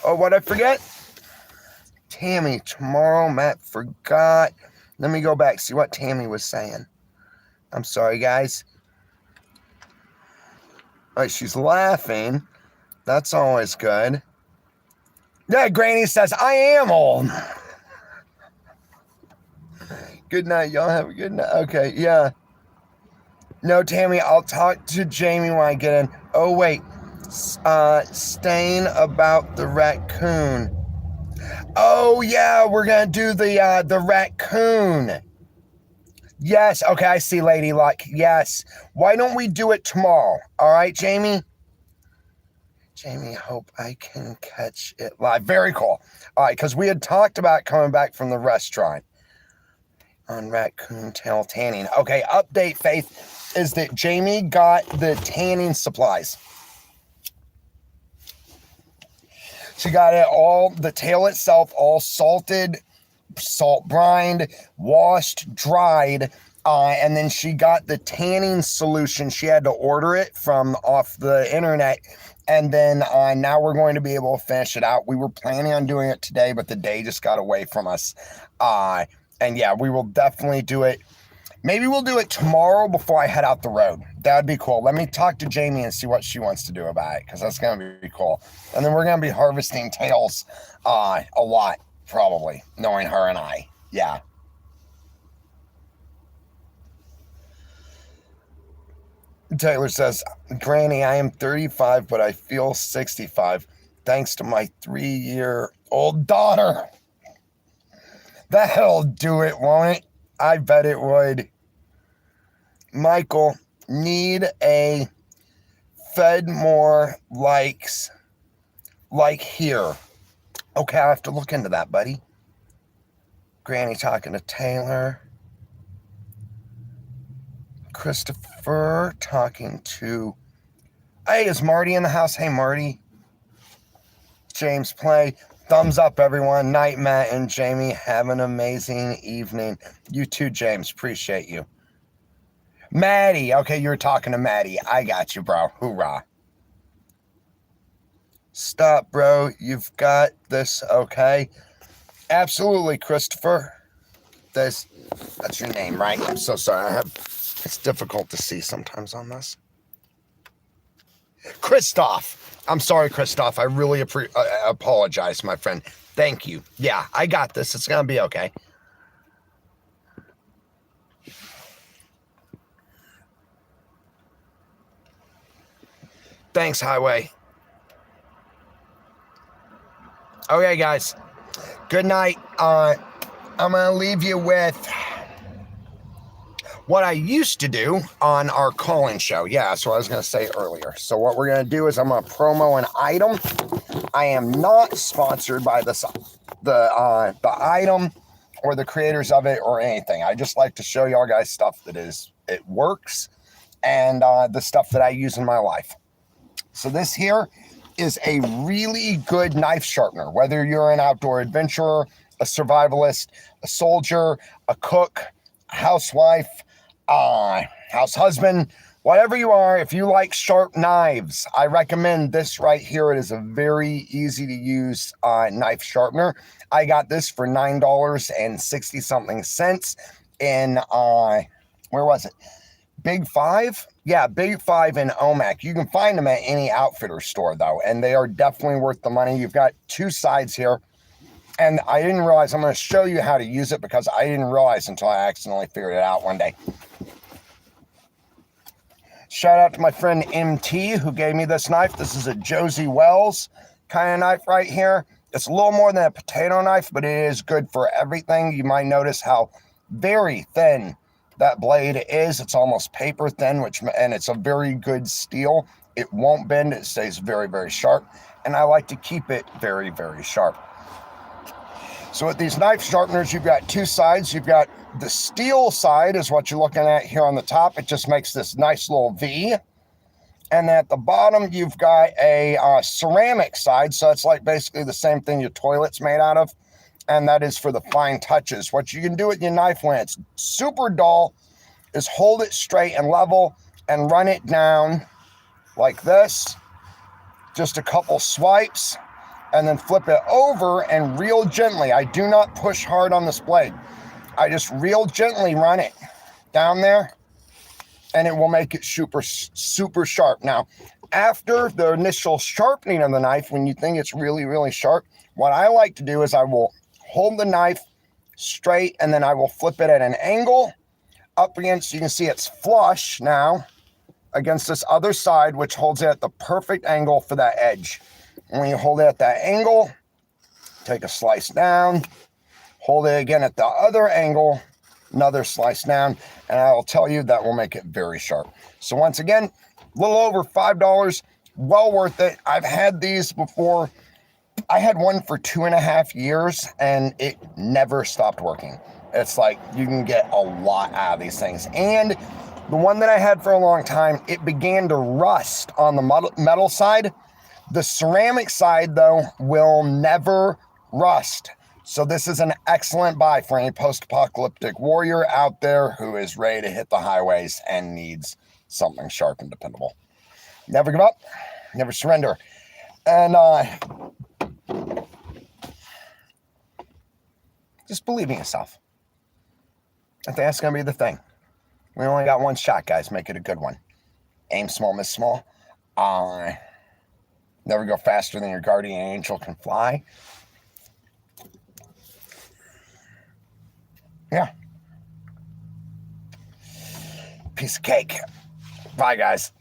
what'd I forget? Tammy, tomorrow, Matt forgot. Let me go back, see what Tammy was saying. I'm sorry, guys. All right, she's laughing. That's always good. Yeah, Granny says, I am old. Good night, y'all. Have a good night. Okay, yeah. No, Tammy, I'll talk to Jamie when I get in. Oh, wait. Stain about the raccoon. Oh, yeah, we're going to do the raccoon. Yes, okay, I see, Lady Luck. Yes. Why don't we do it tomorrow? All right, Jamie? Jamie, hope I can catch it live. Very cool. All right, because we had talked about coming back from the restaurant on raccoon tail tanning. Okay, update, Faith, is that Jamie got the tanning supplies. She got it all, the tail itself, all salted, salt brined, washed, dried, and then she got the tanning solution. She had to order it from off the internet, and then now we're going to be able to finish it out. We were planning on doing it today, but the day just got away from us. And yeah, we will definitely do it. Maybe we'll do it tomorrow before I head out the road. That'd be cool. Let me talk to Jamie and see what she wants to do about it, because that's going to be cool. And then we're going to be harvesting tails a lot, probably, knowing her and I. Yeah. Taylor says, Granny, I am 35, but I feel 65, thanks to my 3-year-old daughter. That'll do it, won't it? I bet it would. Michael, need a fed more likes like here. Okay, I have to look into that, buddy. Granny talking to Taylor. Christopher talking to... Hey, is Marty in the house? Hey, Marty. James play. Thumbs up, everyone. Night, Matt and Jamie. Have an amazing evening. You too, James. Appreciate you. Maddie. Okay, you were talking to Maddie. I got you, bro. Hoorah. Stop, bro. You've got this, okay? Absolutely, Christopher. That's your name, right? I'm so sorry. It's difficult to see sometimes on this. Christoph. I'm sorry, Christoph. I really apologize, my friend. Thank you. Yeah, I got this. It's going to be okay. Thanks, Highway. Okay, guys. Good night. I'm going to leave you with what I used to do on our call-in show. Yeah, that's what I was going to say earlier. So what we're going to do is I'm going to promo an item. I am not sponsored by the item or the creators of it or anything. I just like to show y'all guys stuff it works, and the stuff that I use in my life. So this here is a really good knife sharpener, whether you're an outdoor adventurer, a survivalist, a soldier, a cook, a housewife, house husband, whatever you are. If you like sharp knives, I recommend this right here. It is a very easy to use knife sharpener. I got this for $9.60 something in where was it? Big Five? Yeah, Big Five in Omak. You can find them at any outfitter store though, and they are definitely worth the money. You've got two sides here. And I didn't realize, I'm going to show you how to use it because I didn't realize until I accidentally figured it out one day. Shout out to my friend MT who gave me this knife. This is a Josie Wells kind of knife right here. It's a little more than a potato knife, but it is good for everything. You might notice how very thin that blade is. It's almost paper thin, and it's a very good steel. It won't bend. It stays very, very sharp. And I like to keep it very, very sharp. So with these knife sharpeners, you've got two sides. You've got the steel side is what you're looking at here on the top. It just makes this nice little V. And at the bottom, you've got a ceramic side. So it's like basically the same thing your toilet's made out of. And that is for the fine touches. What you can do with your knife when it's super dull is hold it straight and level and run it down like this. Just a couple swipes. And then flip it over and reel gently. I do not push hard on this blade. I just real gently run it down there, and it will make it super, super sharp. Now, after the initial sharpening of the knife, when you think it's really, really sharp, what I like to do is I will hold the knife straight, and then I will flip it at an angle up against, you can see it's flush now against this other side, which holds it at the perfect angle for that edge. And when you hold it at that angle, take a slice down, hold it again at the other angle, another slice down, and I'll tell you that will make it very sharp. So once again, a little over $5, well worth it. I've had these before. I had one for 2.5 years, and it never stopped working. It's like you can get a lot out of these things. And the one that I had for a long time, it began to rust on the metal side. The ceramic side, though, will never rust. So this is an excellent buy for any post-apocalyptic warrior out there who is ready to hit the highways and needs something sharp and dependable. Never give up, never surrender. And just believe in yourself. I think that's going to be the thing. We only got one shot, guys. Make it a good one. Aim small, miss small. Never go faster than your guardian angel can fly. Yeah. Piece of cake. Bye, guys.